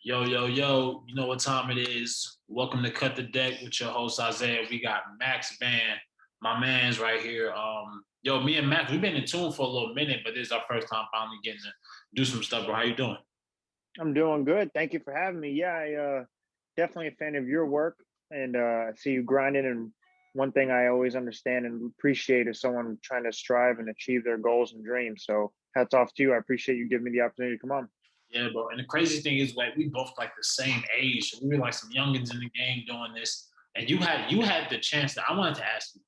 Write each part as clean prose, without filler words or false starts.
Yo, yo, yo, you know what time it is. Welcome to Cut the Deck with your host Isaiah. We got Max Van, my man's right here. Me and Max, we've been in tune for a little minute, but this is our first time finally getting to do some stuff, bro. How you doing? I'm doing good. Thank you for having me. Yeah, definitely a fan of your work and see you grinding. And one thing I always understand and appreciate is someone trying to strive and achieve their goals and dreams. So hats off to you. I appreciate you giving me the opportunity to come on. Yeah, bro. And the crazy thing is like we both like the same age. So we were like some youngins in the game doing this. And you had the chance that I wanted to ask you.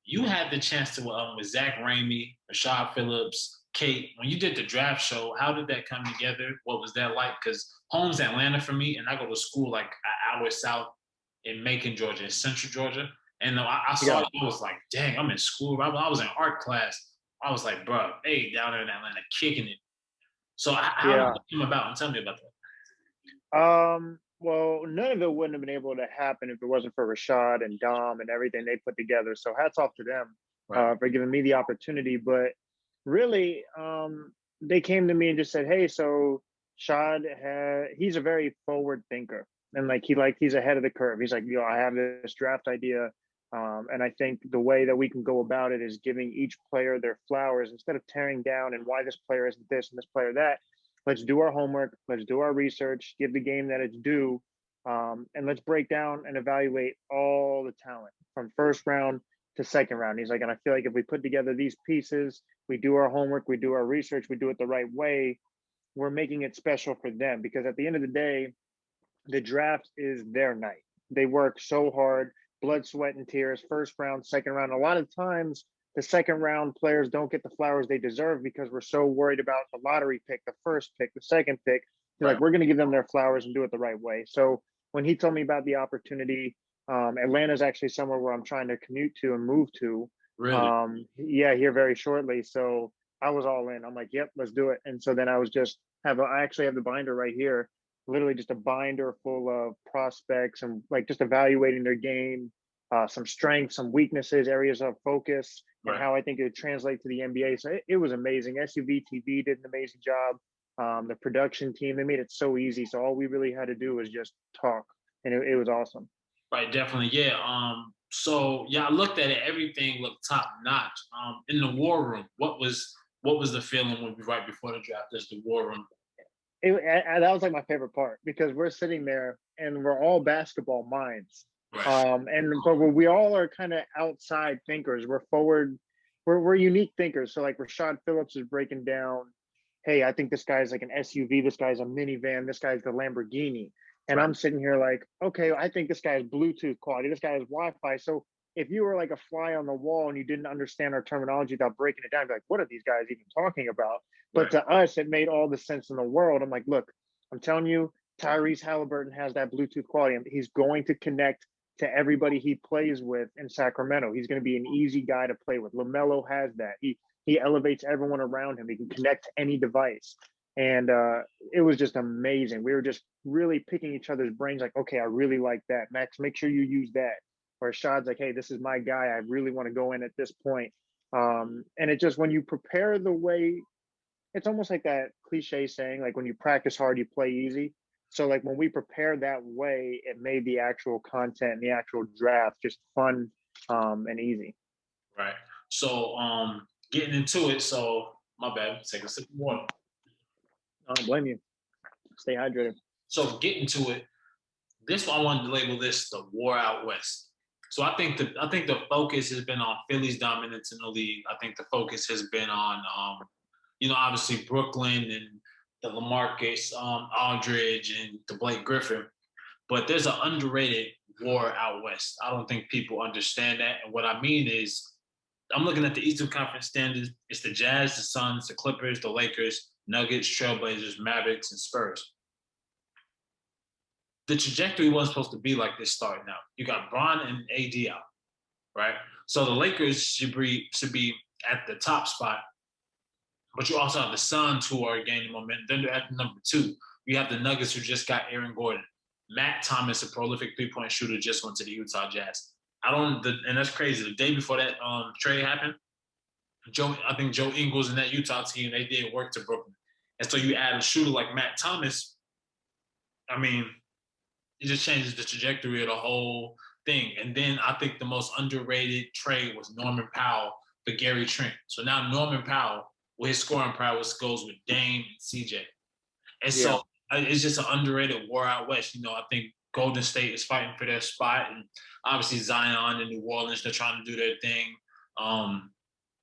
You had the chance to with Zach Ramey, Rashad Phillips, Kate. When you did the draft show, how did that come together? What was that like? Because home's Atlanta for me, and I go to school like an hour south in Macon, Georgia, in Central Georgia. And I saw Yeah, it, I was like, dang, I'm in school. I was in art class. I was like, bro, they down there in Atlanta kicking it. So how did yeah. that come about? And tell me about that. Well, none of it wouldn't have been able to happen if it wasn't for Rashad and Dom and everything they put together. So hats off to them Right. for giving me the opportunity. But really, they came to me and just said, "Hey, so he's a very forward thinker, and he's ahead of the curve. He's like, I have this draft idea, and I think the way that we can go about it is giving each player their flowers instead of tearing down and why this player isn't this and this player that. Let's do our homework. Let's do our research. Give the game that it's due, and let's break down and evaluate all the talent from first round to second round." He's like, and I feel like if we put together these pieces, we do our homework, we do our research, we do it the right way, we're making it special for them because at the end of the day, the draft is their night. They work so hard, blood, sweat, and tears, first round, second round. A lot of times, the second round players don't get the flowers they deserve because we're so worried about the lottery pick, the first pick, the second pick. They're like, Right. we're going to give them their flowers and do it the right way. So when he told me about the opportunity, Atlanta is actually somewhere where I'm trying to commute to and move to. Really? Yeah, here very shortly. So I was all in. I'm like, yep, let's do it. And so then I actually have the binder right here, literally just a binder full of prospects and like just evaluating their game, some strengths, some weaknesses, areas of focus, and Right. how I think it would translate to the NBA. So it was amazing. SUV TV did an amazing job. The production team, they made it so easy. So all we really had to do was just talk, and it was awesome. Right, definitely. Yeah. So yeah, I looked at it, everything looked top notch. In the war room, what was the feeling when right before the draft? There's the war room. That was like my favorite part because we're sitting there and we're all basketball minds. Right. But we all are kind of outside thinkers. We're forward, we're unique thinkers. So like Rashad Phillips is breaking down, hey, I think this guy's like an SUV, this guy's a minivan, this guy's the Lamborghini. And Right. I'm sitting here like, okay, I think this guy has Bluetooth quality, this guy has Wi-Fi. So if you were like a fly on the wall and you didn't understand our terminology without breaking it down, be like, what are these guys even talking about? But Right. to us, it made all the sense in the world. I'm like, look, I'm telling you, Tyrese Halliburton has that Bluetooth quality. He's going to connect to everybody he plays with in Sacramento. He's going to be an easy guy to play with. LaMelo has that. He elevates everyone around him. He can connect to any device. And it was just amazing. We were just really picking each other's brains like, okay, I really like that. Max, make sure you use that. Or Shad's like, hey, this is my guy. I really want to go in at this point. And it just, when you prepare the way, it's almost like that cliche saying, like when you practice hard, you play easy. So like when we prepare that way, it made the actual content and the actual draft just fun and easy. Right. So getting into it, so my bad, take a sip of water. I don't blame you. Stay hydrated. So getting to it, this one I wanted to label this the war out west. So I think the focus has been on Philly's dominance in the league. I think the focus has been on obviously Brooklyn and the Lamarcus, Aldridge, and the Blake Griffin. But there's an underrated war out west. I don't think people understand that. And what I mean is, I'm looking at the Eastern Conference standings. It's the Jazz, the Suns, the Clippers, the Lakers, Nuggets, Trailblazers, Mavericks, and Spurs. The trajectory wasn't supposed to be like this starting out. You got Bron and AD out, right? So the Lakers should be at the top spot, but you also have the Suns who are gaining momentum. Then they're at number two. You have the Nuggets who just got Aaron Gordon. Matt Thomas, a prolific three-point shooter, just went to the Utah Jazz. And that's crazy. The day before that trade happened, I think Joe Ingles and that Utah team, they did work to Brooklyn. And so you add a shooter like Matt Thomas, I mean, it just changes the trajectory of the whole thing. And then I think the most underrated trade was Norman Powell for Gary Trent. So now Norman Powell, with his scoring prowess, goes with Dame and CJ. And Yeah. so it's just an underrated war out west. I think Golden State is fighting for their spot, and obviously Zion and New Orleans, they're trying to do their thing.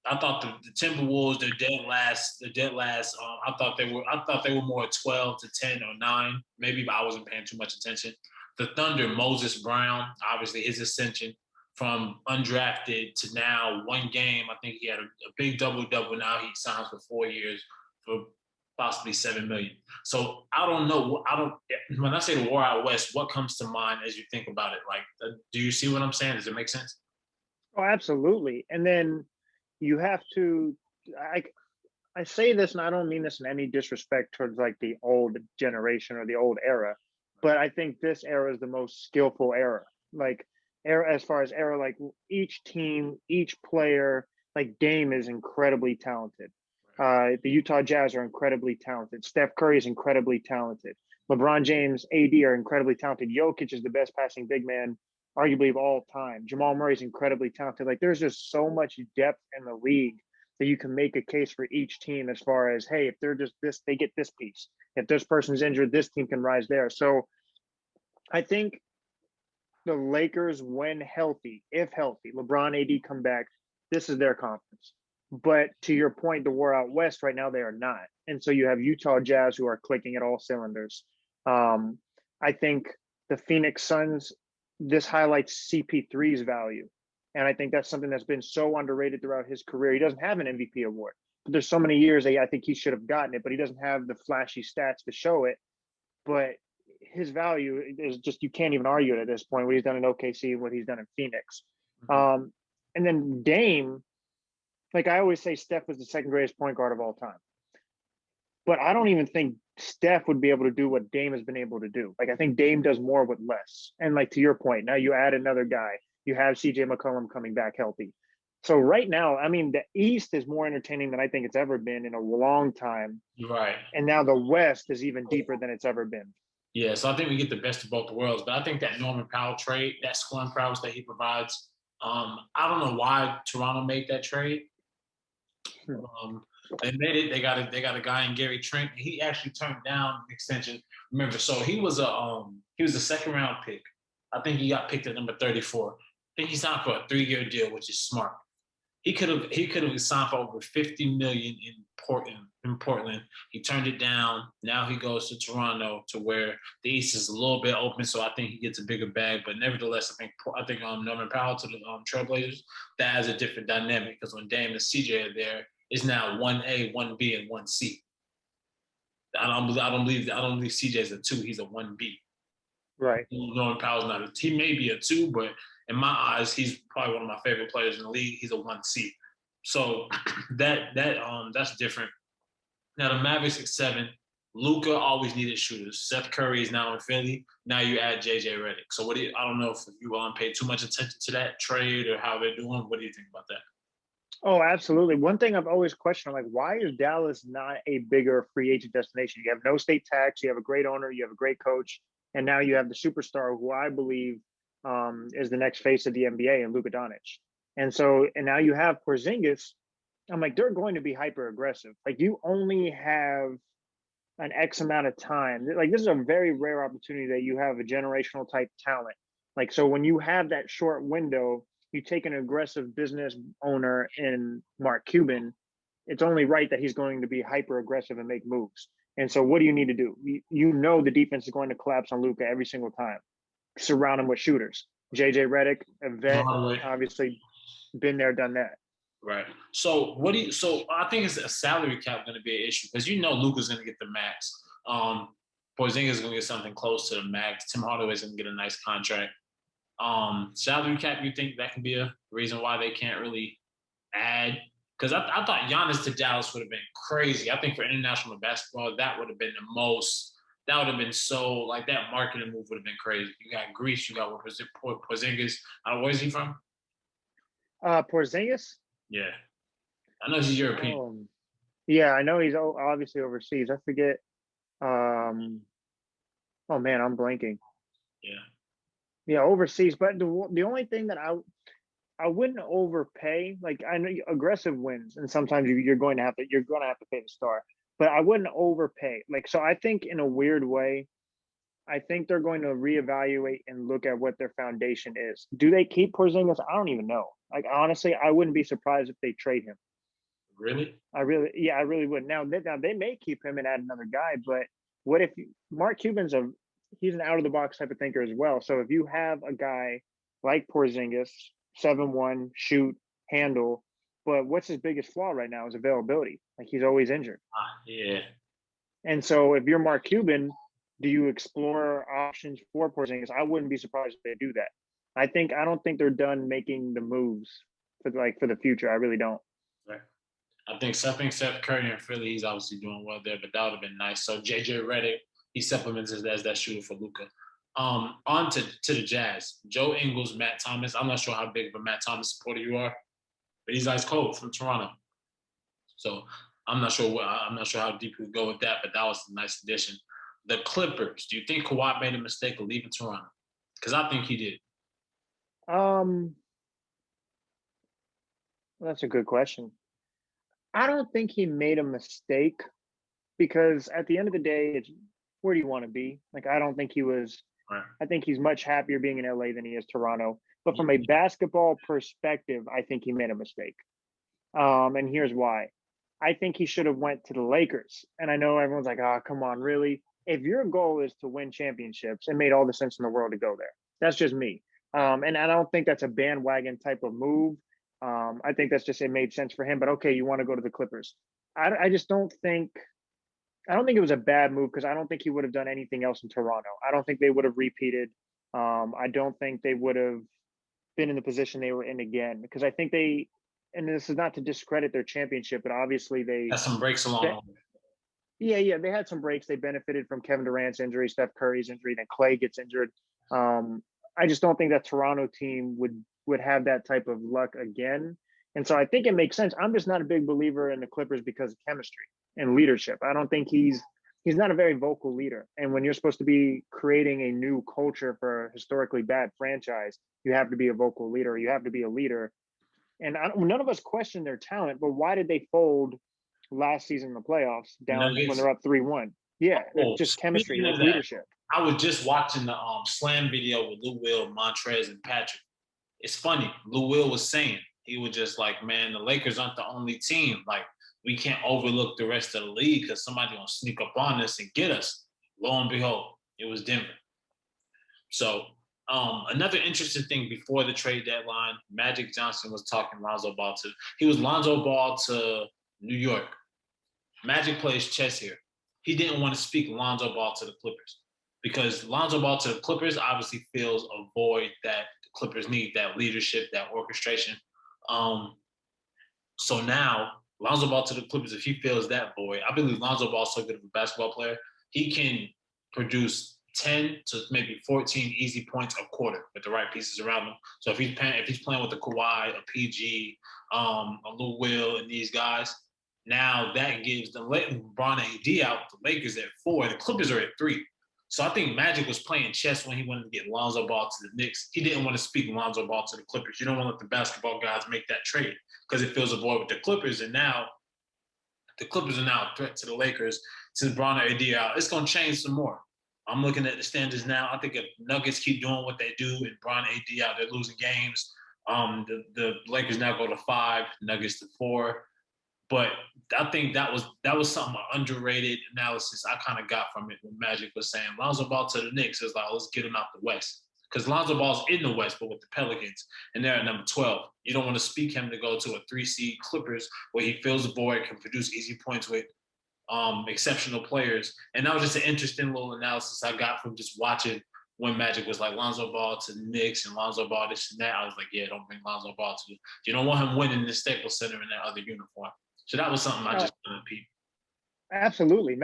I thought the Timberwolves, they're dead last. They're dead last. I thought they were more 12 to 10 or 9. Maybe I wasn't paying too much attention. The Thunder, Moses Brown, obviously his ascension from undrafted to now one game. I think he had a big double-double. Now he signs for 4 years for possibly $7 million. So I don't know. When I say the war out west, what comes to mind as you think about it? Like, do you see what I'm saying? Does it make sense? Oh, absolutely. And then you have to. I say this, and I don't mean this in any disrespect towards like the old generation or the old era, but I think this era is the most skillful era. Like era as far as era, like each team, each player, like Dame is incredibly talented. The Utah Jazz are incredibly talented. Steph Curry is incredibly talented. LeBron James, AD are incredibly talented. Jokic is the best passing big man, arguably of all time. Jamal Murray is incredibly talented. Like there's just so much depth in the league that you can make a case for each team as far as, hey, if they're just this, they get this piece. If this person's injured, this team can rise there. So I think the Lakers, when healthy, if healthy, LeBron, AD come back, this is their conference. But to your point, the war out west right now, they are not. And so you have Utah Jazz who are clicking at all cylinders. I think the Phoenix Suns, this highlights CP3's value. And I think that's something that's been so underrated throughout his career. He doesn't have an MVP award, but there's so many years that I think he should have gotten it, but he doesn't have the flashy stats to show it. But his value is just, you can't even argue it at this point, what he's done in OKC and what he's done in Phoenix. And then Dame, like I always say, Steph was the second greatest point guard of all time. But I don't even think Steph would be able to do what Dame has been able to do. Like I think Dame does more with less. And like to your point, now you add another guy. You have CJ McCollum coming back healthy. So right now, I mean, the East is more entertaining than I think it's ever been in a long time. Right. And now the West is even deeper than it's ever been. Yeah, so I think we get the best of both worlds. But I think that Norman Powell trade, that scoring prowess that he provides, I don't know why Toronto made that trade. They made it. They got a guy in Gary Trent. He actually turned down an extension. Remember, so he was a second round pick. I think he got picked at number 34. I think he signed for a 3-year deal, which is smart. He could have signed for over $50 million in Portland. He turned it down. Now he goes to Toronto, to where the East is a little bit open, so I think he gets a bigger bag. But nevertheless, I think Norman Powell to the Trailblazers, that has a different dynamic, because when Dame and CJ are there, it's now 1A, 1B, and 1C. I don't believe CJ is a 2. He's a 1B. Right. Norman Powell's not a. He may be a 2, but in my eyes, he's probably one of my favorite players in the league. He's a 1C. So that's different. Now the Mavericks at 7. Luka always needed shooters. Steph Curry is now in Philly. Now you add JJ Redick. So I don't know if you paid too much attention to that trade or how they're doing. What do you think about that? Oh, absolutely. One thing I've always questioned, I'm like, why is Dallas not a bigger free agent destination? You have no state tax, you have a great owner, you have a great coach, and now you have the superstar who I believe is the next face of the NBA, and Luka Doncic. And now you have Porzingis. I'm like, they're going to be hyper aggressive. Like you only have an X amount of time. Like this is a very rare opportunity that you have a generational type talent. Like, so when you have that short window, you take an aggressive business owner in Mark Cuban, it's only right that he's going to be hyper aggressive and make moves. And so what do you need to do? You know the defense is going to collapse on Luka every single time. Surround him with shooters. JJ Redick, a vet, obviously been there, done that. Right. So I think it's a salary cap going to be an issue, because Luka's going to get the max. Porzingis is going to get something close to the max. Tim Hardaway's going to get a nice contract. Salary cap, you think that can be a reason why they can't really add? Because I thought Giannis to Dallas would have been crazy. I think for international basketball, that would have been the most. That would have been so, like, that marketing move would have been crazy. You got Greece, you got Porzingis. Where's he from? Porzingis? Yeah. I know he's European. Yeah, I know he's obviously overseas. I forget. Oh man, I'm blanking. Yeah. Yeah, overseas. But the only thing that I wouldn't overpay. Like I know aggressive wins, and sometimes you're going to have to pay the star. But I wouldn't overpay. Like so, I think in a weird way, I think they're going to reevaluate and look at what their foundation is. Do they keep Porzingis? I don't even know. Like honestly, I wouldn't be surprised if they trade him. Really? Yeah, I really would. Now they may keep him and add another guy, but what if Mark Cuban's he's an out of the box type of thinker as well. So if you have a guy like Porzingis, 7-1, shoot, handle, but what's his biggest flaw right now is availability. Like he's always injured. Yeah. And so if you're Mark Cuban, do you explore options for Porzingis? I wouldn't be surprised if they do that. I don't think they're done making the moves for the future. I really don't. Right. I think Steph Curry in Philly, he's obviously doing well there, but that would have been nice. So JJ Redick, he supplements as that shooter for Luka. On to the Jazz. Joe Ingles, Matt Thomas. I'm not sure how big of a Matt Thomas supporter you are, but he's ice cold from Toronto. So I'm not sure how deep we go with that, but that was a nice addition. The Clippers. Do you think Kawhi made a mistake of leaving Toronto? Because I think he did. Um, that's a good question. I don't think he made a mistake because at the end of the day, it's where do you want to be? Like, I don't think he was, Right. I think he's much happier being in LA than he is Toronto. But from a basketball perspective, I think he made a mistake. And here's why. I think he should have went to the Lakers. And I know everyone's like, oh, come on, really? If your goal is to win championships, it made all the sense in the world to go there. That's just me. And I don't think that's a bandwagon type of move. I think that's just it made sense for him. But okay, you want to go to the Clippers. I just don't think it was a bad move because I don't think he would have done anything else in Toronto. I don't think they would have repeated. I don't think they would have been in the position they were in again because I think and this is not to discredit their championship, but obviously Got some breaks along. yeah, they had some breaks. They benefited from Kevin Durant's injury, Steph Curry's injury, then Clay gets injured. I just don't think that Toronto team would have that type of luck again. And so I think it makes sense. I'm just not a big believer in the Clippers because of chemistry and leadership. I don't think he's not a very vocal leader. And when you're supposed to be creating a new culture for a historically bad franchise, you have to be a vocal leader. You have to be a leader. And none of us question their talent, but why did they fold last season in the playoffs down when they're up 3-1? Yeah, it's just chemistry, it's leadership. I was just watching the slam video with Lou Will, Montrez, and Patrick. It's funny. Lou Will was saying, he was just like, man, the Lakers aren't the only team. Like, we can't overlook the rest of the league because somebody gonna sneak up on us and get us. Lo and behold, it was Denver. So another interesting thing before the trade deadline, Magic Johnson was talking Lonzo Ball to New York. Magic plays chess here. He didn't want to speak Lonzo Ball to the Clippers because Lonzo Ball to the Clippers obviously fills a void that the Clippers need, that leadership, that orchestration. So now Lonzo Ball to the Clippers, if he fills that void, I believe Lonzo Ball is so good of a basketball player, he can produce 10 to maybe 14 easy points a quarter with the right pieces around him. So if he's playing with the Kawhi, a PG, a Lou Will, and these guys, now that gives the Bron and AD out, the Lakers at 4, the Clippers are at 3. So I think Magic was playing chess when he wanted to get Lonzo Ball to the Knicks. He didn't want to speak Lonzo Ball to the Clippers. You don't want to let the basketball guys make that trade because it fills a void with the Clippers. And now the Clippers are now a threat to the Lakers since Bron and AD out. It's going to change some more. I'm looking at the standings now. I think if Nuggets keep doing what they do and Bron and AD out, they're losing games. The Lakers now go to 5, Nuggets to 4. But I think that was something underrated analysis I kind of got from it when Magic was saying Lonzo Ball to the Knicks is like, let's get him out the West. Because Lonzo Ball's in the West, but with the Pelicans, and they're at number 12. You don't want to speak him to go to a 3-seed Clippers where he fills the void, can produce easy points with exceptional players. And that was just an interesting little analysis I got from just watching when Magic was like Lonzo Ball to the Knicks and Lonzo Ball this and that. I was like, yeah, don't bring Lonzo Ball to you don't want him winning the Staples Center in that other uniform. So that was something I just peeped. Absolutely.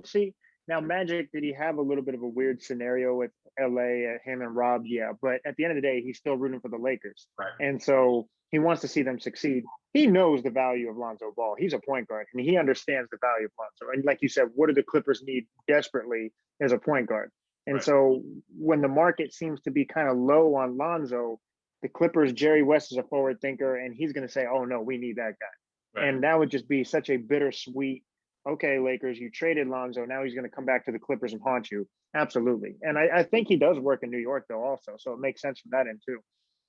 See, now Magic, did he have a little bit of a weird scenario with LA, him and Rob? Yeah. But at the end of the day, he's still rooting for the Lakers. Right. And so he wants to see them succeed. He knows the value of Lonzo Ball. He's a point guard and he understands the value of Lonzo. And like you said, what do the Clippers need desperately as a point guard? And so when the market seems to be kind of low on Lonzo, the Clippers, Jerry West is a forward thinker, and he's going to say, oh, no, we need that guy. And that would just be such a bittersweet, okay, Lakers, you traded Lonzo. Now he's going to come back to the Clippers and haunt you. Absolutely. And I think he does work in New York, though, also. So it makes sense from that end, too.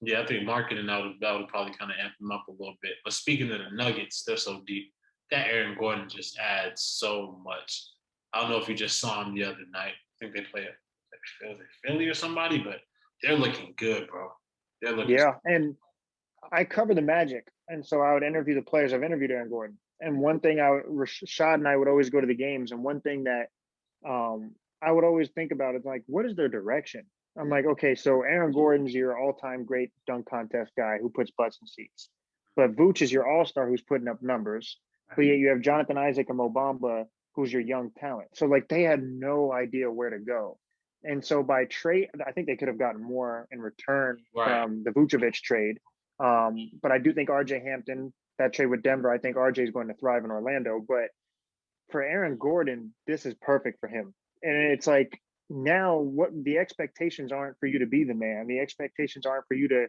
Yeah, I think marketing that would probably kind of amp him up a little bit. But speaking of the Nuggets, they're so deep. That Aaron Gordon just adds so much. I don't know if you just saw him the other night. I think they play at Philly or somebody, but they're looking good, bro. They're looking. Yeah, and I cover the Magic, and so I would interview the players. I've interviewed Aaron Gordon, and one thing Rashad and I would always go to the games, and one thing that I would always think about is like, what is their direction? I'm like, okay, so Aaron Gordon's your all-time great dunk contest guy who puts butts in seats, but Vooch is your all-star who's putting up numbers, but yet you have Jonathan Isaac and Mo Bamba, who's your young talent. So like they had no idea where to go. And so by trade, I think they could have gotten more in return from the Vucevic trade. But I do think RJ Hampton, that trade with Denver, I think RJ is going to thrive in Orlando. But for Aaron Gordon, this is perfect for him. And it's like now what the expectations aren't for you to be the man. The expectations aren't for you to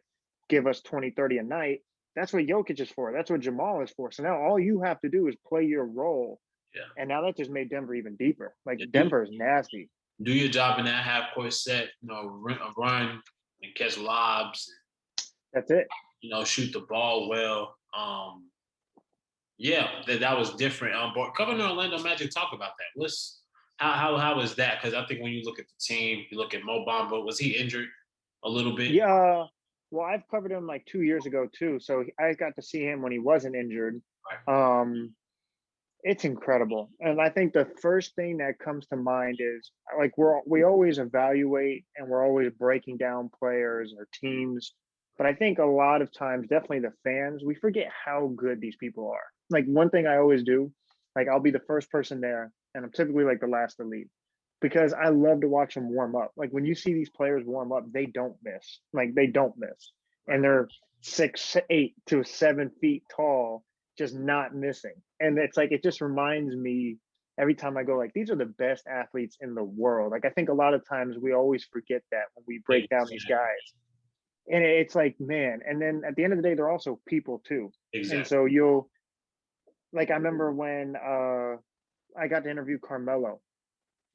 give us 20, 30 a night. That's what Jokic is for. That's what Jamal is for. So now all you have to do is play your role. Yeah. And now that just made Denver even deeper. Like Denver is nasty. Do your job in that half court set, run and catch lobs. That's it. Shoot the ball well. That was different. But covering the Orlando Magic, talk about that. How was that? Because I think when you look at the team, you look at Mo Bamba. Was he injured a little bit? Yeah. Well, I've covered him like 2 years ago too, so I got to see him when he wasn't injured. Right. It's incredible, and I think the first thing that comes to mind is like we always evaluate and we're always breaking down players or teams, but I think a lot of times, definitely the fans, we forget how good these people are. Like one thing I always do, like I'll be the first person there, and I'm typically like the last to leave because I love to watch them warm up. Like when you see these players warm up, they don't miss. Like they don't miss, and they're 6'8" to 7 feet tall, just not missing. And it's like, it just reminds me every time I go, like, these are the best athletes in the world. Like, I think a lot of times we always forget that when we break down these guys. And it's like, man, and then at the end of the day, they're also people too. Exactly. And so I remember when I got to interview Carmelo.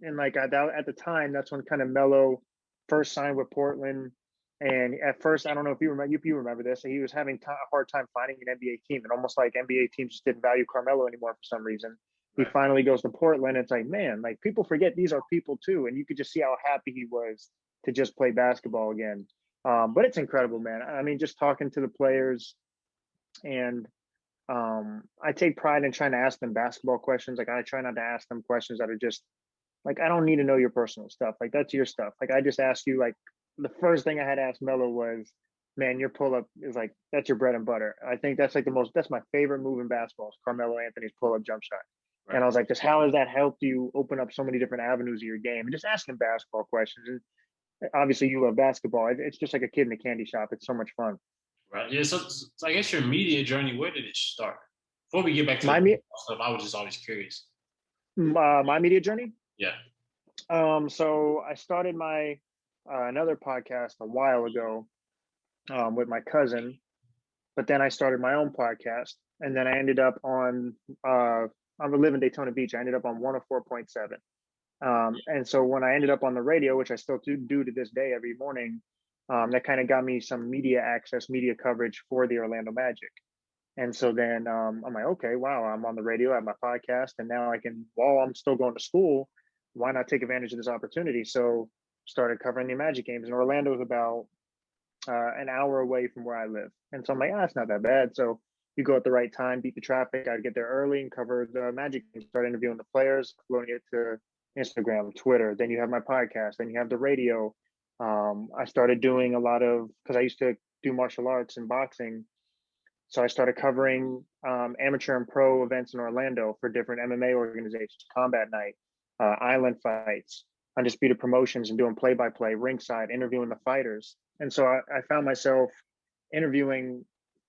And like at the time, that's when kind of Melo first signed with Portland. And at first, I don't know if you remember this, he was having a hard time finding an NBA team, and almost like NBA teams just didn't value Carmelo anymore for some reason. He finally goes to Portland. It's like, man, like people forget these are people too, and you could just see how happy he was to just play basketball again. But it's incredible, man. I mean, just talking to the players, and I take pride in trying to ask them basketball questions. Like I try not to ask them questions that are just like, I don't need to know your personal stuff. Like that's your stuff. Like I just ask you like. The first thing I had asked Melo was, man, your pull-up is like, that's your bread and butter. I think that's like that's my favorite move in basketball is Carmelo Anthony's pull-up jump shot. Right. And I was like, just how has that helped you open up so many different avenues of your game? And just asking basketball questions. And obviously you love basketball. It's just like a kid in a candy shop. It's so much fun. Right. Yeah. So I guess your media journey, where did it start? Before we get back to stuff, I was just always curious. My media journey? Yeah. So I started my another podcast a while ago with my cousin, but then I started my own podcast, and then I ended up on I live in Daytona Beach. I ended up on 104.7. And so when I ended up on the radio, which I still do to this day every morning, that kind of got me some media access, media coverage for the Orlando Magic. And so then I'm like, okay, wow, I'm on the radio, I have my podcast, and now I can, while I'm still going to school, why not take advantage of this opportunity? So started covering the Magic games, and Orlando is about an hour away from where I live. And so I'm like, it's not that bad. So you go at the right time, beat the traffic. I'd get there early and cover the Magic games, start interviewing the players, uploading it to Instagram, Twitter. Then you have my podcast. Then you have the radio. I started doing a lot of, because I used to do martial arts and boxing. So I started covering amateur and pro events in Orlando for different MMA organizations, Combat Night, Island Fights, Undisputed Promotions, and doing play-by-play, ringside, interviewing the fighters. And so I found myself interviewing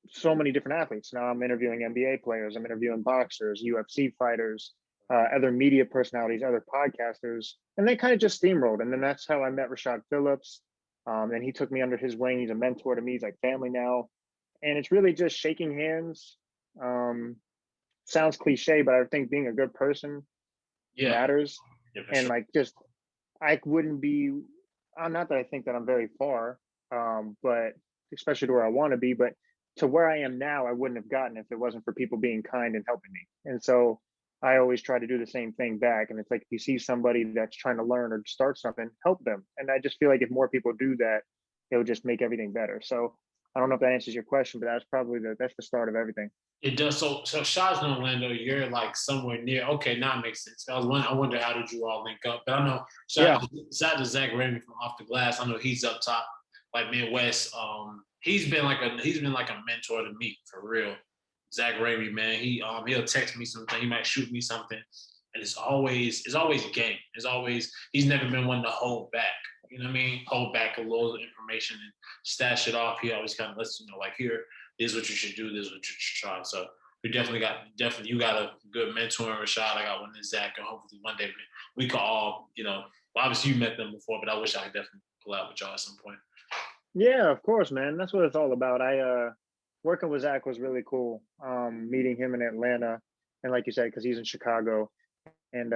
so many different athletes. Now I'm interviewing NBA players, I'm interviewing boxers, UFC fighters, other media personalities, other podcasters, and they kind of just steamrolled. And then that's how I met Rashad Phillips. And he took me under his wing. He's a mentor to me. He's like family now. And it's really just shaking hands. Sounds cliche, but I think being a good person matters. Yeah, and sure. like, just, I wouldn't be, not that I think that I'm very far, but especially to where I want to be, but to where I am now, I wouldn't have gotten if it wasn't for people being kind and helping me. And so I always try to do the same thing back. And it's like, if you see somebody that's trying to learn or start something, help them. And I just feel like if more people do that, it'll just make everything better. So I don't know if that answers your question, but that's probably that's the start of everything. It does. So Shaw's in Orlando. You're like somewhere near. Okay, now it makes sense. I wonder how did you all link up? But I know Yeah. shout out to Zach Raymond from Off the Glass. I know he's up top, like Midwest. He's been like a mentor to me for real. Zach Raymond, man. He'll text me something. He might shoot me something, and it's always game. It's always he's never been one to hold back. You know what I mean? Hold back a little information and stash it off. He always kind of lets you know, like, here, this is what you should do, this is what you should try. So we definitely you got a good mentor in Rashad. I got one in Zach, and hopefully one day we could all, well, obviously you met them before, but I wish I could definitely pull out with y'all at some point. Yeah, of course, man. That's what it's all about. I working with Zach was really cool. Meeting him in Atlanta, and like you said, because he's in Chicago, and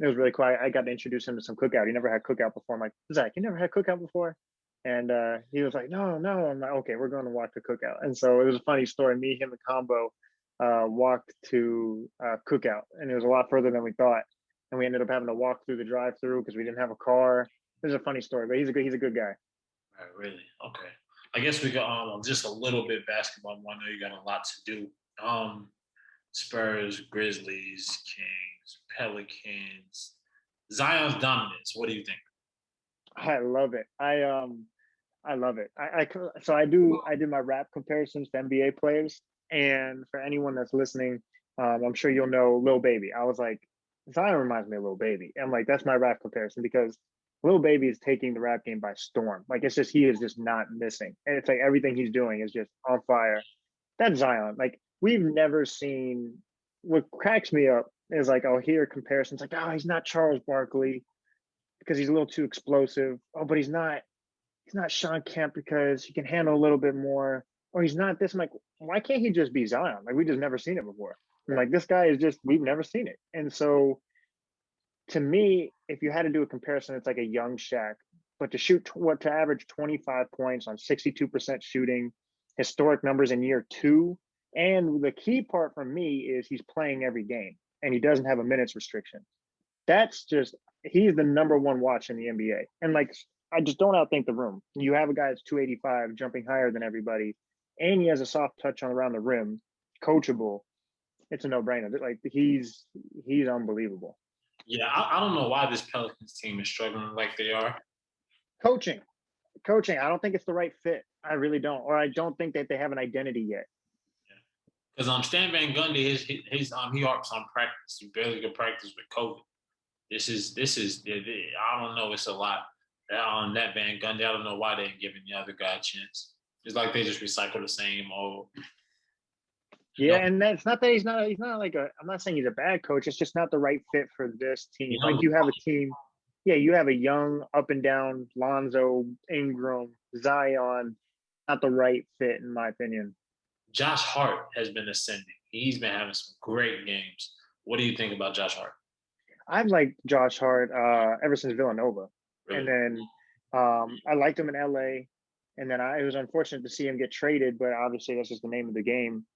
it was really cool. I got to introduce him to some cookout. He never had cookout before. I'm like, Zach, you never had cookout before? And he was like, no, no. I'm like, okay, we're going to walk to cookout. And so it was a funny story. Me, him, and Combo walked to cookout, and it was a lot further than we thought. And we ended up having to walk through the drive-through because we didn't have a car. It was a funny story, but he's a good guy. Right, really? Okay. I guess we got just a little bit basketball. I know you got a lot to do. Spurs, Grizzlies, Kings, Pelicans, Zion's dominance. What do you think? I love it. I love it. I did my rap comparisons to NBA players, and for anyone that's listening, I'm sure you'll know Lil Baby. I was like, Zion reminds me of Lil Baby. I'm like, that's my rap comparison because Lil Baby is taking the rap game by storm. Like, it's just he is just not missing, and it's like everything he's doing is just on fire. That's Zion. Like, we've never seen. What cracks me up is like I'll hear comparisons like, oh, he's not Charles Barkley because he's a little too explosive. Oh, but he's not Sean Kemp because he can handle a little bit more, or he's not this. I'm like, why can't he just be Zion? Like, we just never seen it before. I'm like, this guy is just, we've never seen it. And so to me, if you had to do a comparison, it's like a young Shaq, but to average 25 points on 62% shooting, historic numbers in year two. And the key part for me is he's playing every game and he doesn't have a minutes restriction. That's just, he's the number one watch in the NBA. And like, I just don't outthink the room. You have a guy that's 285 jumping higher than everybody, and he has a soft touch on around the rim, coachable. It's a no-brainer. Like, he's unbelievable. Yeah, I don't know why this Pelicans team is struggling like they are. Coaching. I don't think it's the right fit. I really don't. Or I don't think that they have an identity yet. Because Stan Van Gundy, he harps on practice. He barely could practice with COVID. This is I don't know. It's a lot on that Van Gundy. I don't know why they ain't giving the other guy a chance. It's like they just recycle the same old. Yeah, and that's not that he's not like I'm not saying he's a bad coach. It's just not the right fit for this team. Like, you have a team, yeah, you have a young up and down Lonzo, Ingram, Zion, not the right fit in my opinion. Josh Hart has been ascending. He's been having some great games. What do you think about Josh Hart? I've liked Josh Hart ever since Villanova, Really? and then I liked him in LA, and then it was unfortunate to see him get traded, but obviously that's just the name of the game.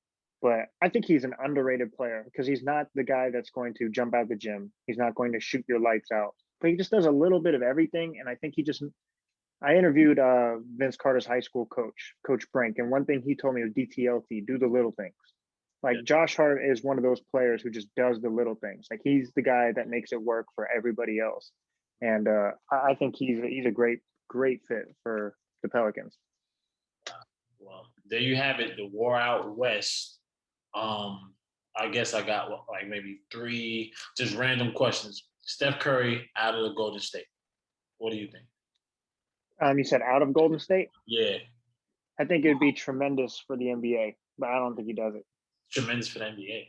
But I think he's an underrated player because he's not the guy that's going to jump out the gym. He's not going to shoot your lights out, but he just does a little bit of everything. And I think I interviewed Vince Carter's high school coach, Coach Brink, and one thing he told me was DTLT, do the little things. Like, Yeah. Josh Hart is one of those players who just does the little things. Like, he's the guy that makes it work for everybody else. And I think he's a great fit for the Pelicans. Well, there you have it. The war out west. I guess I got like maybe 3 just random questions. Steph Curry out of the Golden State. What do you think? You said out of Golden State? Yeah, I think it'd be tremendous for the NBA, but I don't think he does it. tremendous for the NBA.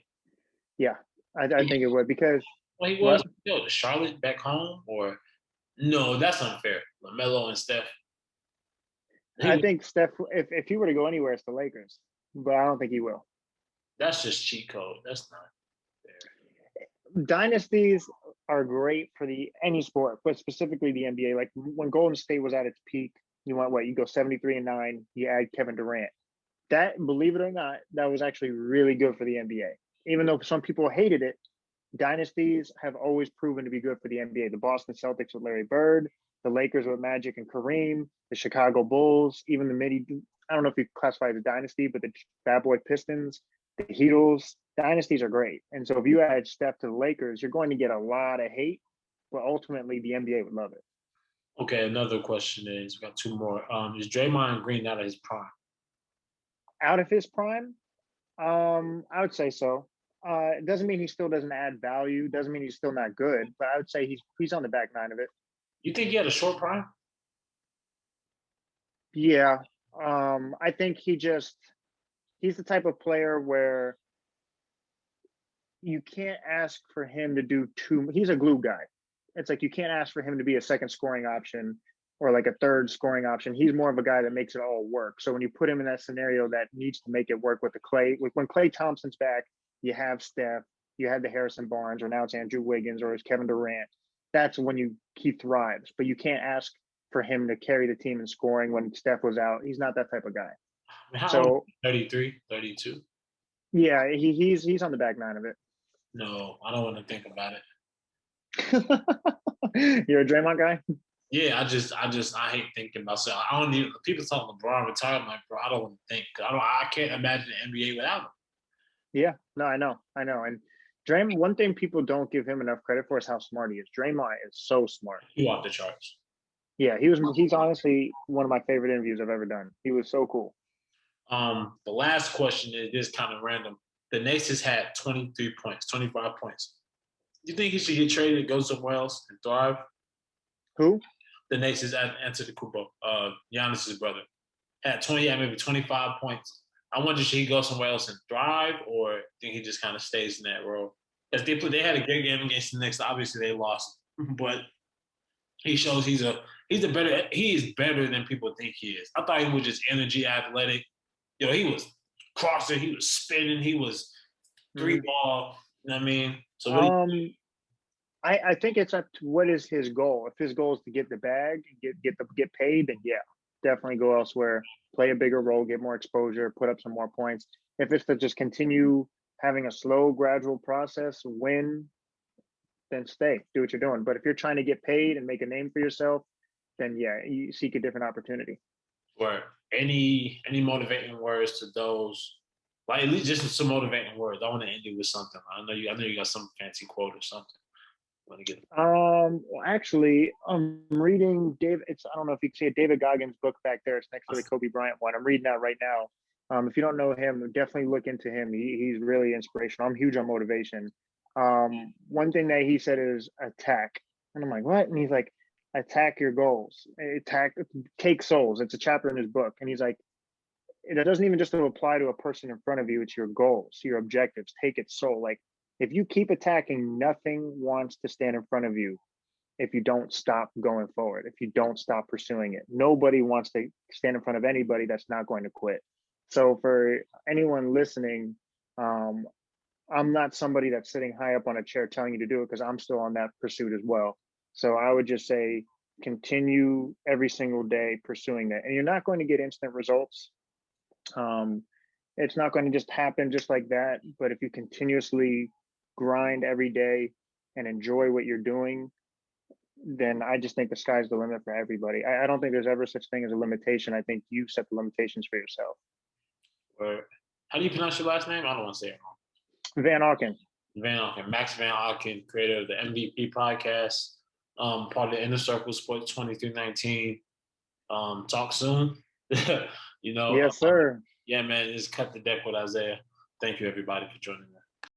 Yeah, I think it would because Well, he was What? the Charlotte back home, or no? That's unfair. LaMelo and Steph. He I was, think Steph, if he were to go anywhere, it's the Lakers, but I don't think he will. that's just cheat code. That's not fair. Dynasties are great for any sport, but specifically the NBA. Like when Golden State was at its peak, you went what? You go 73-9. You add Kevin Durant. That, believe it or not, that was actually really good for the NBA. Even though some people hated it, dynasties have always proven to be good for the NBA. The Boston Celtics with Larry Bird, the Lakers with Magic and Kareem, the Chicago Bulls, even the I don't know if you classify it as a dynasty, but the Bad Boy Pistons, the Heatles, dynasties are great. And so if you add Steph to the Lakers, you're going to get a lot of hate, but ultimately the NBA would love it. Okay, another question is we got two more. Is Draymond Green out of his prime? Out of his prime, I would say so. It doesn't mean he still doesn't add value. Doesn't mean he's still not good, but I would say he's on the back nine of it. You think he had a short prime? Yeah. I think he's the type of player where you can't ask for him to do he's a glue guy. It's like you can't ask for him to be a second scoring option or like a third scoring option. He's more of a guy that makes it all work. So when you put him in that scenario that needs to make it work with when Klay Thompson's back, you have Steph, you had the Harrison Barnes, or now it's Andrew Wiggins, or it's Kevin Durant. That's when he thrives. But you can't ask for him to carry the team in scoring when Steph was out. He's not that type of guy. I mean, how old? So 33, 32? yeah, he's on the back nine of it. No, I don't want to think about it. You're a Draymond guy? Yeah, I hate thinking about stuff. I don't even people talk LeBron retired. I'm like, bro, I don't want to think. I can't imagine the NBA without him. Yeah, no, I know. And Draymond, one thing people don't give him enough credit for is how smart he is. Draymond is so smart. He off the charts. Yeah, he's honestly one of my favorite interviews I've ever done. He was so cool. The last question is this kind of random. The Knicks has had 23 points, 25 points. Do you think he should get traded and go somewhere else and thrive? Who? The Knicks is Antetokounmpo, Giannis's brother. Had 20, yeah, maybe 25 points. I wonder should he go somewhere else and thrive, or think he just kind of stays in that role? Because they had a great game against the Knicks. Obviously, they lost, but he shows he is better than people think he is. I thought he was just energy, athletic. He was crossing, he was spinning, he was three ball. You know what I mean? So what? I think it's up to what is his goal. If his goal is to get the bag, get paid, then yeah, definitely go elsewhere, play a bigger role, get more exposure, put up some more points. If it's to just continue having a slow, gradual process, win, then stay, do what you're doing. But if you're trying to get paid and make a name for yourself, then yeah, you seek a different opportunity. Or any motivating words to those, like at least just some motivating words. I want to end it with something. I know you got some fancy quote or something. Want to get? Well, actually, I'm reading I don't know if you can see it. David Goggins' book back there. It's next to the Kobe Bryant one. I'm reading that right now. If you don't know him, definitely look into him. He's really inspirational. I'm huge on motivation. One thing that he said is attack, and I'm like, what? And he's like, attack your goals, take souls. It's a chapter in his book, and he's like, it doesn't even just apply to a person in front of you. It's your goals, your objectives. Take its soul. Like if you keep attacking, nothing wants to stand in front of you. If you don't stop going forward, if you don't stop pursuing it, nobody wants to stand in front of anybody that's not going to quit. So for anyone listening, I'm not somebody that's sitting high up on a chair telling you to do it because I'm still on that pursuit as well. So I would just say continue every single day pursuing that. And you're not going to get instant results. It's not going to just happen just like that. But if you continuously grind every day and enjoy what you're doing, then I just think the sky's the limit for everybody. I don't think there's ever such thing as a limitation. I think you set the limitations for yourself. How do you pronounce your last name? I don't want to say it wrong. Van Auken. Van Auken, Max Van Auken, creator of the MVP podcast, part of the Inner Circle Sports 2319. Talk soon. Yes, sir. Yeah, man, just cut the deck with Isaiah. Thank you, everybody, for joining us.